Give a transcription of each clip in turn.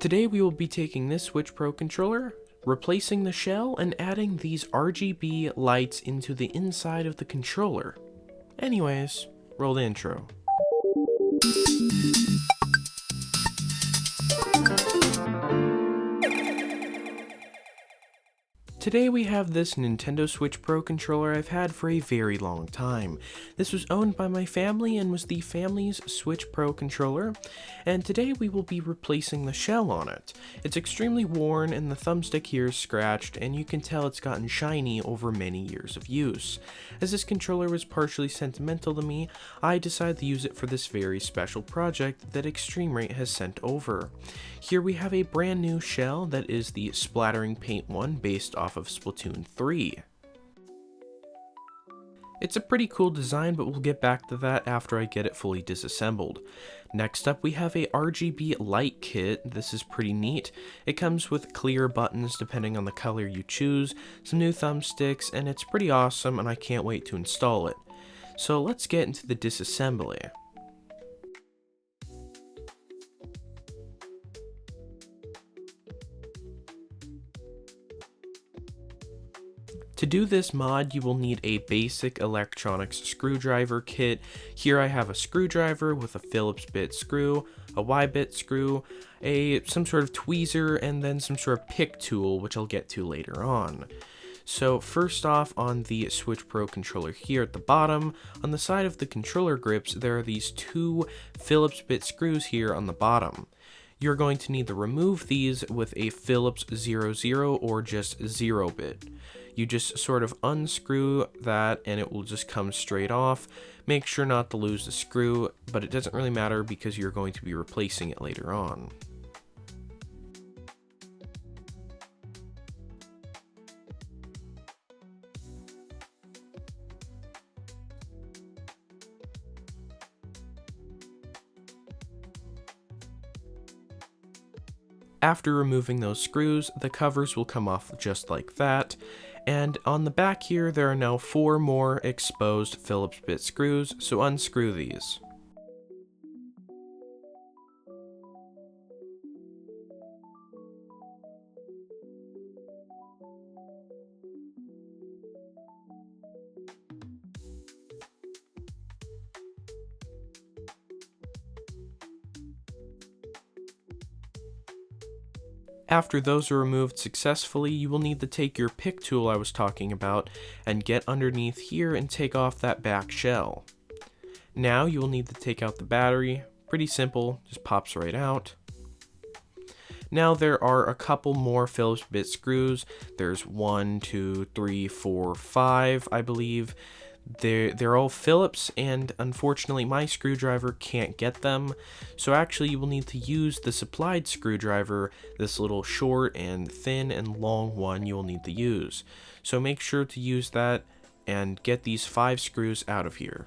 Today we will be taking this Switch Pro controller, replacing the shell, and adding these RGB lights into the inside of the controller. Anyways, roll the intro. Today we have this Nintendo Switch Pro controller I've had for a very long time. This was owned by my family and was the family's Switch Pro controller, and today we will be replacing the shell on it. It's extremely worn and the thumbstick here is scratched, and you can tell it's gotten shiny over many years of use. As this controller was partially sentimental to me, I decided to use it for this very special project that eXtremeRate has sent over. Here we have a brand new shell that is the Splattering Paint one based off of Splatoon 3. It's a pretty cool design, but we'll get back to that after I get it fully disassembled. Next up we have a RGB light kit. This is pretty neat. It comes with clear buttons depending on the color you choose, some new thumbsticks, and it's pretty awesome and I can't wait to install it. So let's get into the disassembly. To do this mod, you will need a basic electronics screwdriver kit. Here I have a screwdriver with a Phillips bit screw, a Y-bit screw, some sort of tweezer, and then some sort of pick tool, which I'll get to later on. So first off, on the Switch Pro controller here at the bottom, on the side of the controller grips, there are these two Phillips bit screws here on the bottom. You're going to need to remove these with a Phillips 00 or just 0-bit. You just sort of unscrew that and it will just come straight off. Make sure not to lose the screw, but it doesn't really matter because you're going to be replacing it later on. After removing those screws, the covers will come off just like that, and on the back here there are now 4 more exposed Phillips bit screws, so unscrew these. After those are removed successfully, you will need to take your pick tool I was talking about and get underneath here and take off that back shell. Now you will need to take out the battery. Pretty simple, just pops right out. Now there are a couple more Phillips bit screws. There's 1, 2, 3, 4, 5, I believe. They're all Phillips, and unfortunately my screwdriver can't get them, so actually you will need to use the supplied screwdriver, this little short and thin and long one you will need to use. So make sure to use that and get these 5 screws out of here.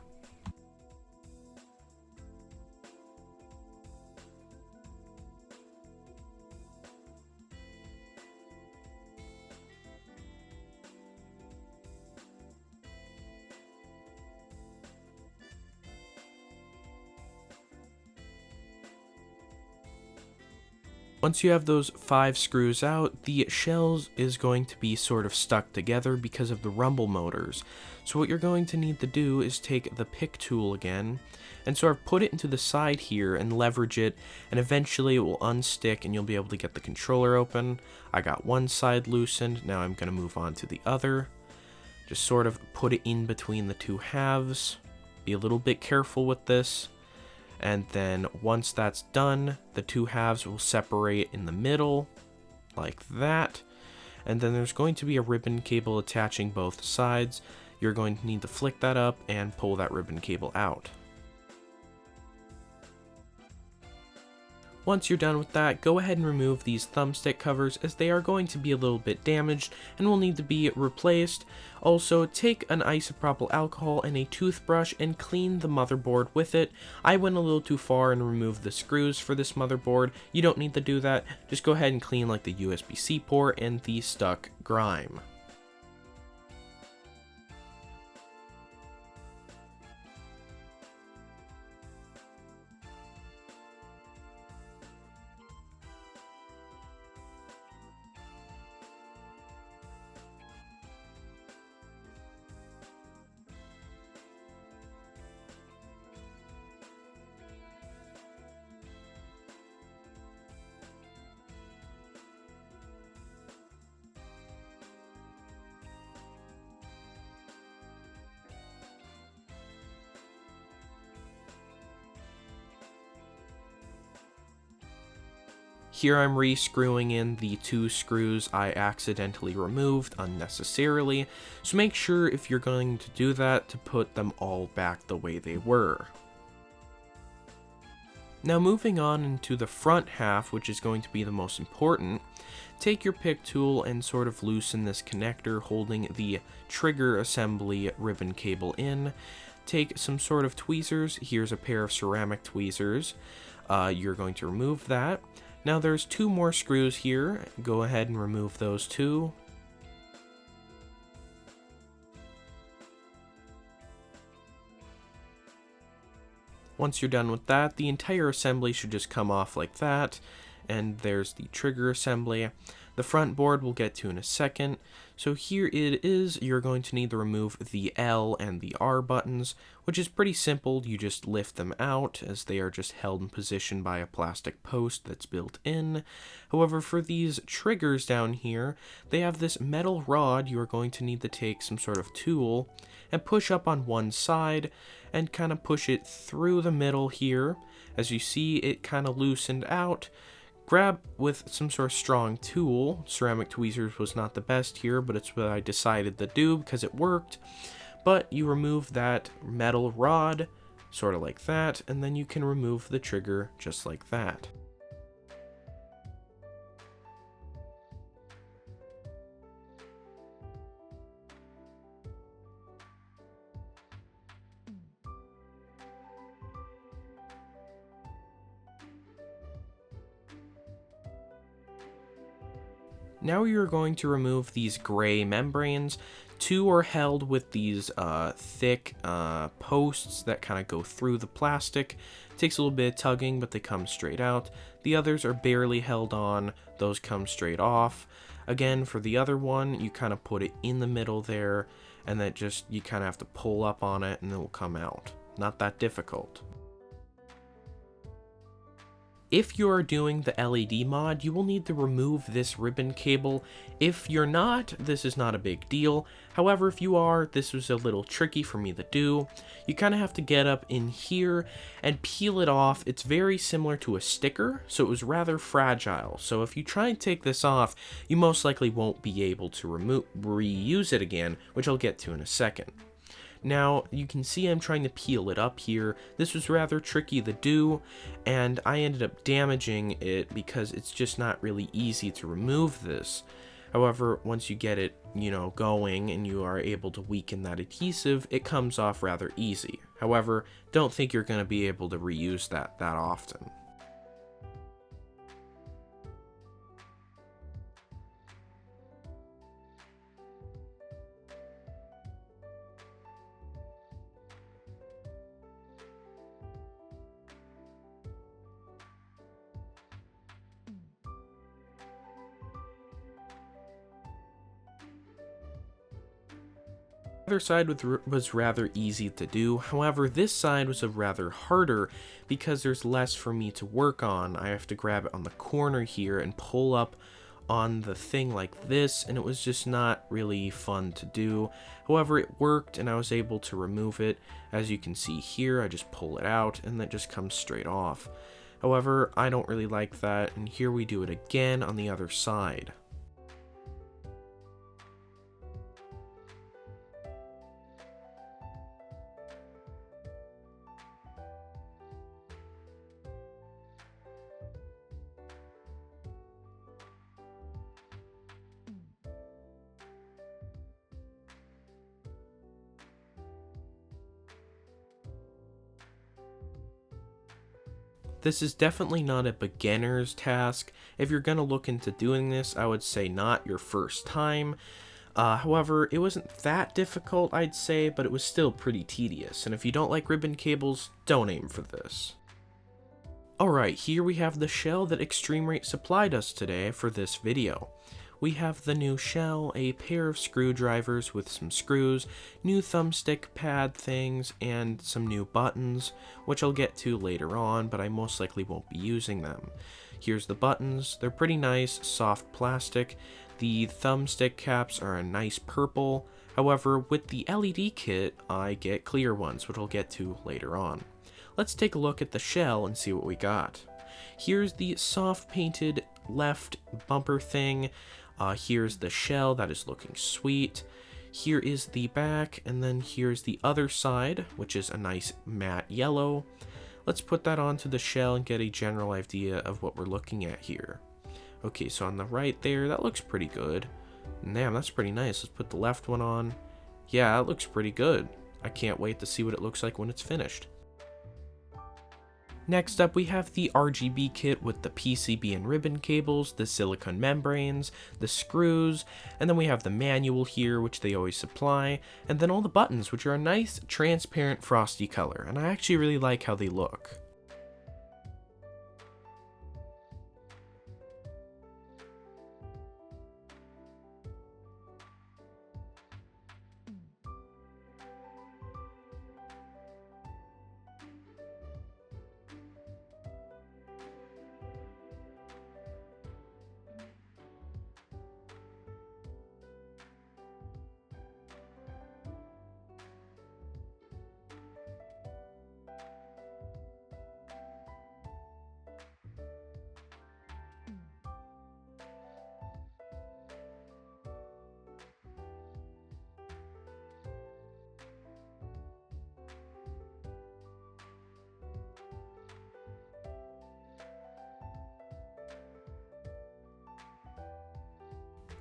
Once you have those 5 screws out, the shells is going to be sort of stuck together because of the rumble motors. So what you're going to need to do is take the pick tool again and sort of put it into the side here and leverage it, and eventually it will unstick and you'll be able to get the controller open. I got one side loosened, now I'm going to move on to the other. Just sort of put it in between the 2 halves. Be a little bit careful with this. And then once that's done, the 2 halves will separate in the middle, like that. And then there's going to be a ribbon cable attaching both sides. You're going to need to flick that up and pull that ribbon cable out. Once you're done with that, go ahead and remove these thumbstick covers as they are going to be a little bit damaged and will need to be replaced. Also, take an isopropyl alcohol and a toothbrush and clean the motherboard with it. I went a little too far and removed the screws for this motherboard. You don't need to do that. Just go ahead and clean like the USB-C port and the stuck grime. Here I'm re-screwing in the 2 screws I accidentally removed unnecessarily, so make sure if you're going to do that to put them all back the way they were. Now moving on into the front half, which is going to be the most important, take your pick tool and sort of loosen this connector holding the trigger assembly ribbon cable in. Take some sort of tweezers. Here's a pair of ceramic tweezers. You're going to remove that. Now there's 2 more screws here. Go ahead and remove those 2. Once you're done with that, the entire assembly should just come off like that, and there's the trigger assembly. The front board we'll get to in a second. So here it is. You're going to need to remove the L and the R buttons, which is pretty simple. You just lift them out as they are just held in position by a plastic post that's built in. However, for these triggers down here, they have this metal rod. You are going to need to take some sort of tool and push up on one side and kind of push it through the middle here. As you see, it kind of loosened out. Grab with some sort of strong tool. Ceramic tweezers was not the best here, but it's what I decided to do because it worked. But you remove that metal rod, sort of like that, and then you can remove the trigger just like that. Now you're going to remove these gray membranes. 2 are held with these thick posts that kind of go through the plastic. It takes a little bit of tugging, but they come straight out. The others are barely held on. Those come straight off. Again, for the other one, you kind of put it in the middle there, and then you kind of have to pull up on it, and it will come out. Not that difficult. If you're doing the LED mod, you will need to remove this ribbon cable. If you're not, this is not a big deal. However, if you are, this was a little tricky for me to do. You kind of have to get up in here and peel it off. It's very similar to a sticker, so it was rather fragile. So if you try and take this off, you most likely won't be able to reuse it again, which I'll get to in a second. Now, you can see I'm trying to peel it up here. This was rather tricky to do, and I ended up damaging it because it's just not really easy to remove this. However, once you get it, going and you are able to weaken that adhesive, it comes off rather easy. However, don't think you're going to be able to reuse that often. The other side was rather easy to do. However, this side was a rather harder because there's less for me to work on. I have to grab it on the corner here and pull up on the thing like this, and it was just not really fun to do. However, it worked and I was able to remove it. As you can see here, I just pull it out and that just comes straight off. However, I don't really like that, and here we do it again on the other side. This is definitely not a beginner's task. If you're going to look into doing this, I would say not your first time. However, it wasn't that difficult, I'd say, but it was still pretty tedious. And if you don't like ribbon cables, don't aim for this. Alright, here we have the shell that eXtremeRate supplied us today for this video. We have the new shell, a pair of screwdrivers with some screws, new thumbstick pad things, and some new buttons, which I'll get to later on, but I most likely won't be using them. Here's the buttons. They're pretty nice, soft plastic. The thumbstick caps are a nice purple. However, with the LED kit, I get clear ones, which I'll get to later on. Let's take a look at the shell and see what we got. Here's the soft painted left bumper thing. Here's the shell that is looking sweet. Here is the back, and then here's the other side, which is a nice matte yellow. Let's put that onto the shell and get a general idea of what we're looking at here. Okay, so on the right there, that looks pretty good. Damn, that's pretty nice. Let's put the left one on. Yeah, that looks pretty good. I can't wait to see what it looks like when it's finished. Next up, we have the RGB kit with the PCB and ribbon cables, the silicone membranes, the screws, and then we have the manual here, which they always supply, and then all the buttons, which are a nice, transparent, frosty color, and I actually really like how they look.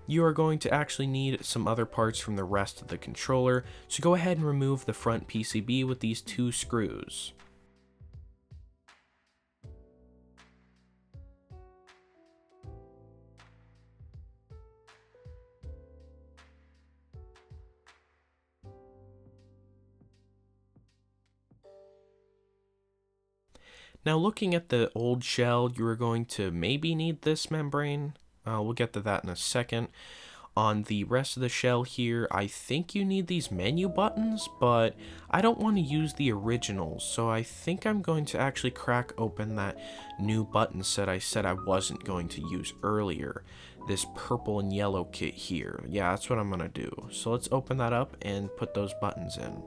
You are going to actually need some other parts from the rest of the controller, so go ahead and remove the front PCB with these 2 screws. Now looking at the old shell, you are going to maybe need this membrane. We'll get to that in a second. On the rest of the shell here, I think you need these menu buttons, but I don't want to use the originals, so I think I'm going to actually crack open that new button set I said I wasn't going to use earlier. This purple and yellow kit here. Yeah, that's what I'm going to do. So let's open that up and put those buttons in.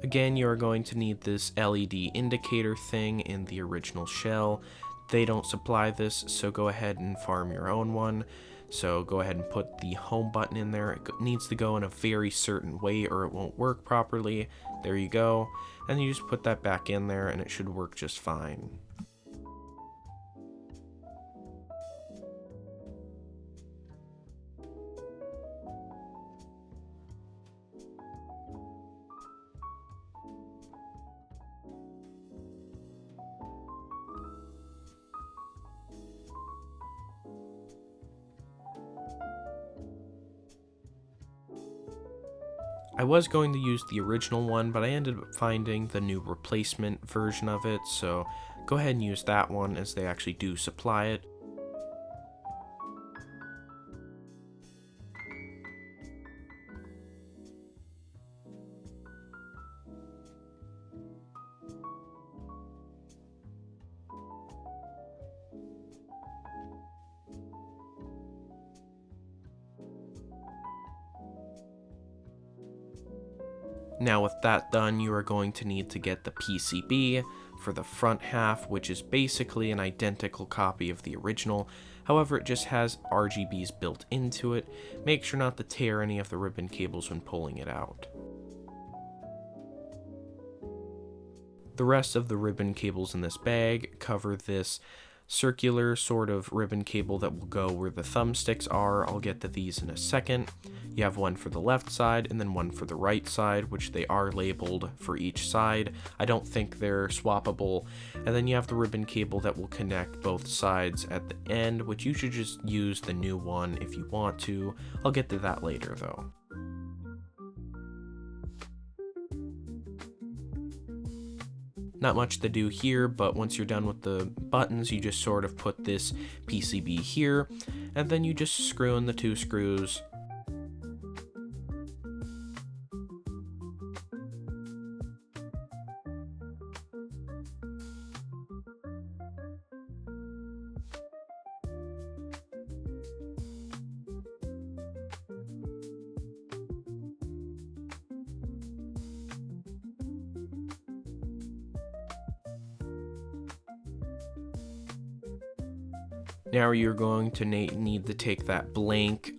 Again, you are going to need this LED indicator thing in the original shell. They don't supply this, so go ahead and farm your own one. So go ahead and put the home button in there. It needs to go in a very certain way or it won't work properly. There you go. And you just put that back in there and it should work just fine. I was going to use the original one, but I ended up finding the new replacement version of it, so go ahead and use that one as they actually do supply it. Now with that done, you are going to need to get the PCB for the front half, which is basically an identical copy of the original. However, it just has RGBs built into it. Make sure not to tear any of the ribbon cables when pulling it out. The rest of the ribbon cables in this bag cover this circular sort of ribbon cable that will go where the thumbsticks are. I'll get to these in a second. You have one for the left side and then one for the right side, which they are labeled for each side. I don't think they're swappable. And then you have the ribbon cable that will connect both sides at the end, which you should just use the new one if you want to. I'll get to that later though. Not much to do here, but once you're done with the buttons, you just sort of put this PCB here, and then you just screw in the 2 screws. Now you're going to need to take that blank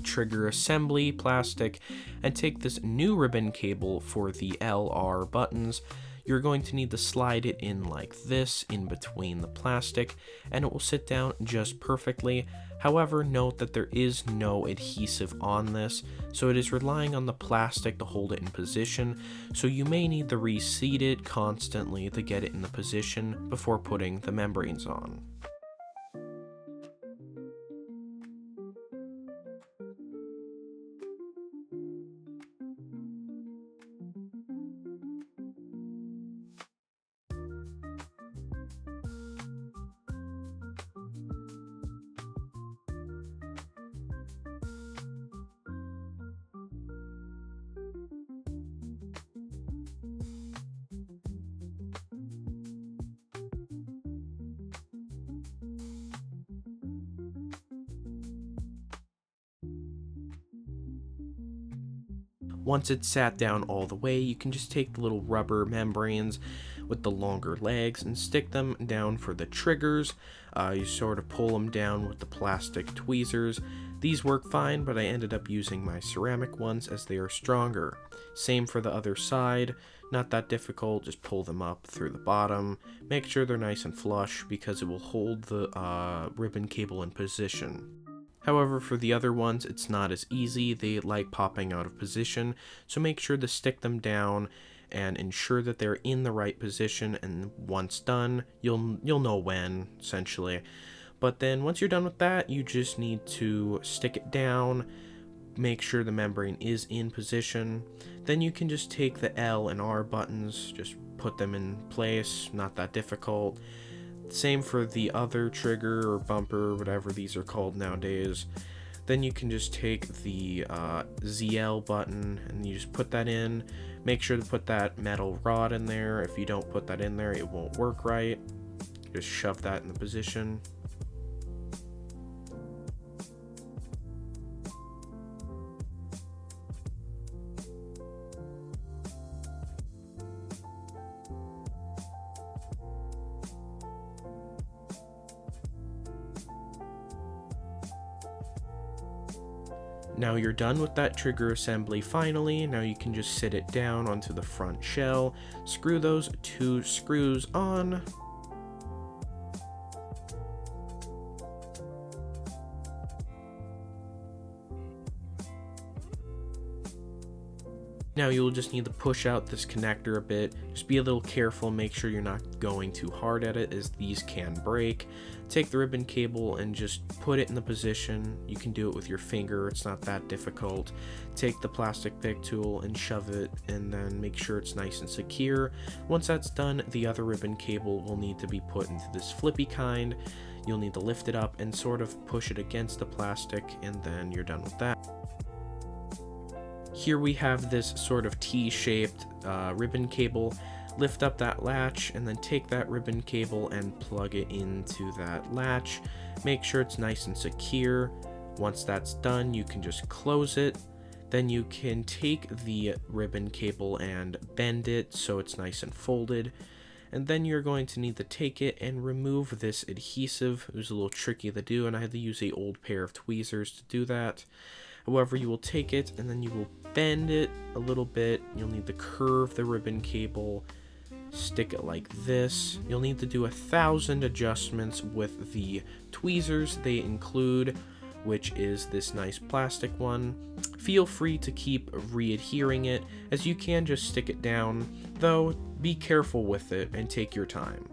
trigger assembly plastic and take this new ribbon cable for the LR buttons. You're going to need to slide it in like this in between the plastic, and it will sit down just perfectly. However, note that there is no adhesive on this, so it is relying on the plastic to hold it in position, so you may need to reseat it constantly to get it in the position before putting the membranes on. Once it's sat down all the way, you can just take the little rubber membranes with the longer legs and stick them down for the triggers. You sort of pull them down with the plastic tweezers. These work fine, but I ended up using my ceramic ones as they are stronger. Same for the other side, not that difficult, just pull them up through the bottom. Make sure they're nice and flush because it will hold the ribbon cable in position. However, for the other ones, it's not as easy. They like popping out of position, so make sure to stick them down and ensure that they're in the right position, and once done, you'll know when, essentially. But then once you're done with that, you just need to stick it down, make sure the membrane is in position. Then you can just take the L and R buttons, just put them in place, not that difficult. Same for the other trigger or bumper, whatever these are called nowadays. Then you can just take the ZL button and you just put that in. Make sure to put that metal rod in there. If you don't put that in there, it won't work right. Just shove that in the position. Now you're done with that trigger assembly finally. Now you can just sit it down onto the front shell, screw those 2 screws on. Now you'll just need to push out this connector a bit. Just be a little careful, make sure you're not going too hard at it as these can break. Take the ribbon cable and just put it in the position. You can do it with your finger, it's not that difficult. Take the plastic pick tool and shove it, and then make sure it's nice and secure. Once that's done, the other ribbon cable will need to be put into this flippy kind. You'll need to lift it up and sort of push it against the plastic, and then you're done with that. Here we have this sort of T-shaped ribbon cable. Lift up that latch and then take that ribbon cable and plug it into that latch. Make sure it's nice and secure. Once that's done, you can just close it. Then you can take the ribbon cable and bend it so it's nice and folded. And then you're going to need to take it and remove this adhesive. It was a little tricky to do, and I had to use an old pair of tweezers to do that. However, you will take it and then you will bend it a little bit. You'll need to curve the ribbon cable, stick it like this. You'll need to do 1,000 adjustments with the tweezers they include, which is this nice plastic one. Feel free to keep re-adhering it, as you can just stick it down, though be careful with it and take your time.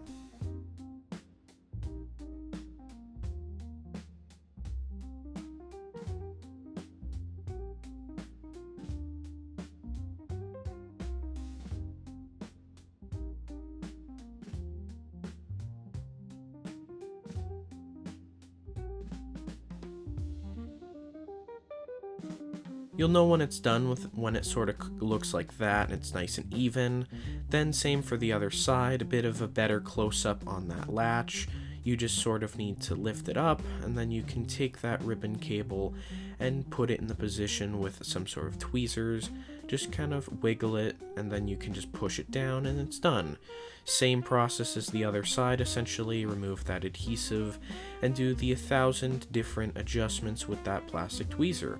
You'll know when it's done when it sort of looks like that and it's nice and even. Then same for the other side, a bit of a better close-up on that latch. You just sort of need to lift it up, and then you can take that ribbon cable and put it in the position with some sort of tweezers. Just kind of wiggle it, and then you can just push it down and it's done. Same process as the other side, essentially. Remove that adhesive and do the 1,000 different adjustments with that plastic tweezer.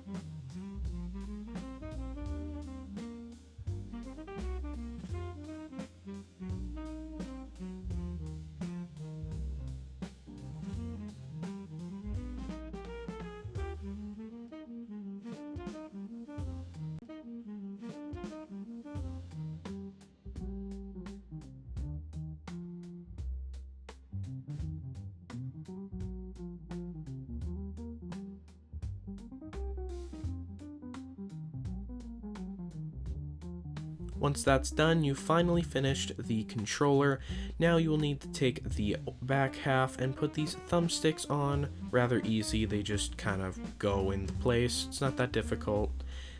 Once that's done, you finally finished the controller. Now you will need to take the back half and put these thumbsticks on. Rather easy, they just kind of go into place. It's not that difficult.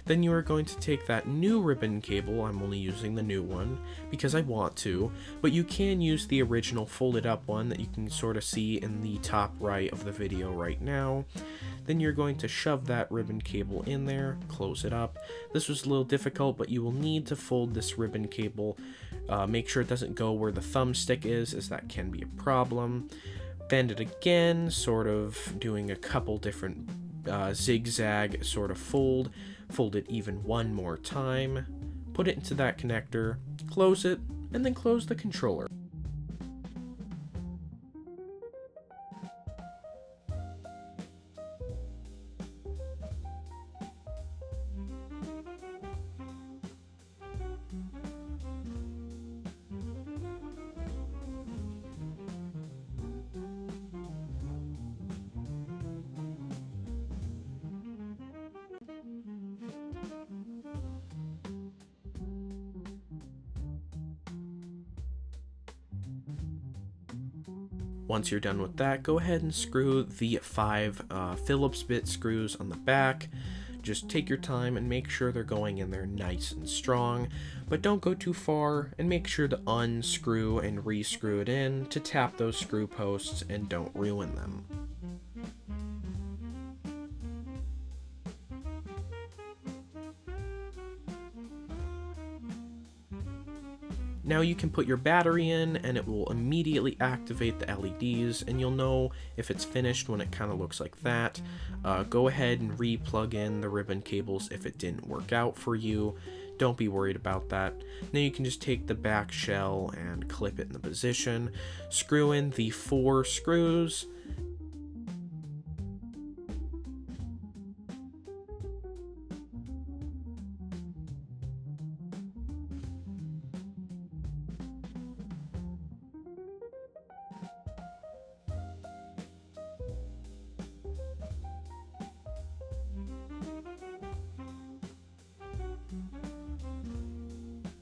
Then you are going to take that new ribbon cable. I'm only using the new one because I want to, but you can use the original folded up one that you can sort of see in the top right of the video right now. Then you're going to shove that ribbon cable in there, close it up. This was a little difficult, but you will need to fold this ribbon cable. Make sure it doesn't go where the thumbstick is, as that can be a problem. Bend it again, sort of doing a couple different zigzag sort of fold. Fold it even one more time. Put it into that connector, close it, and then close the controller. Once you're done with that, go ahead and screw the 5 Phillips bit screws on the back. Just take your time and make sure they're going in there nice and strong, but don't go too far, and make sure to unscrew and re-screw it in to tap those screw posts and don't ruin them. Now you can put your battery in and it will immediately activate the LEDs, and you'll know if it's finished when it kind of looks like that. Go ahead and re-plug in the ribbon cables if it didn't work out for you. Don't be worried about that. Now you can just take the back shell and clip it in the position. Screw in the 4 screws.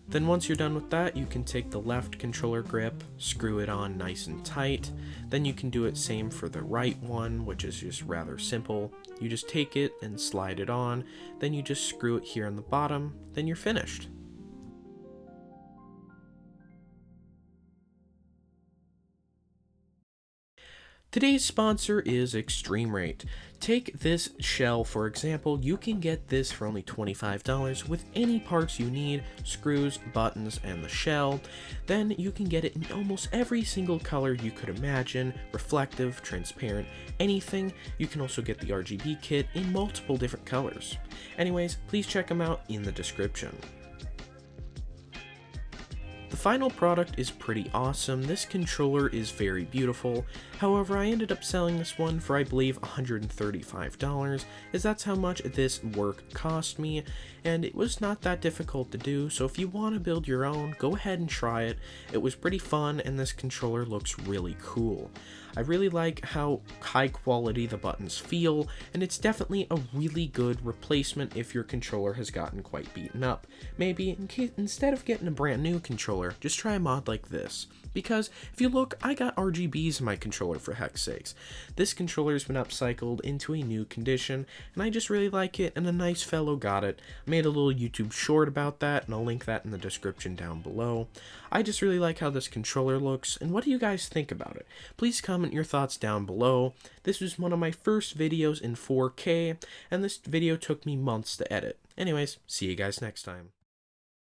Then once you're done with that, you can take the left controller grip, screw it on nice and tight. Then you can do it same for the right one, which is just rather simple. You just take it and slide it on, then you just screw it here on the bottom, then you're finished. Today's sponsor is eXtremeRate. Take this shell, for example. You can get this for only $25 with any parts you need, screws, buttons, and the shell. Then you can get it in almost every single color you could imagine, reflective, transparent, anything. You can also get the RGB kit in multiple different colors. Anyways, please check them out in the description. The final product is pretty awesome. This controller is very beautiful. However, I ended up selling this one for I believe $135, as that's how much this work cost me, and it was not that difficult to do, so if you want to build your own, go ahead and try it. It was pretty fun, and this controller looks really cool. I really like how high quality the buttons feel, and it's definitely a really good replacement if your controller has gotten quite beaten up. Maybe instead of getting a brand new controller, controller, just try a mod like this. Because if you look, I got RGBs in my controller for heck's sakes. This controller's been upcycled into a new condition, and I just really like it, and a nice fellow got it. I made a little YouTube short about that, and I'll link that in the description down below. I just really like how this controller looks, and what do you guys think about it? Please comment your thoughts down below. This was one of my first videos in 4K, and this video took me months to edit. Anyways, see you guys next time.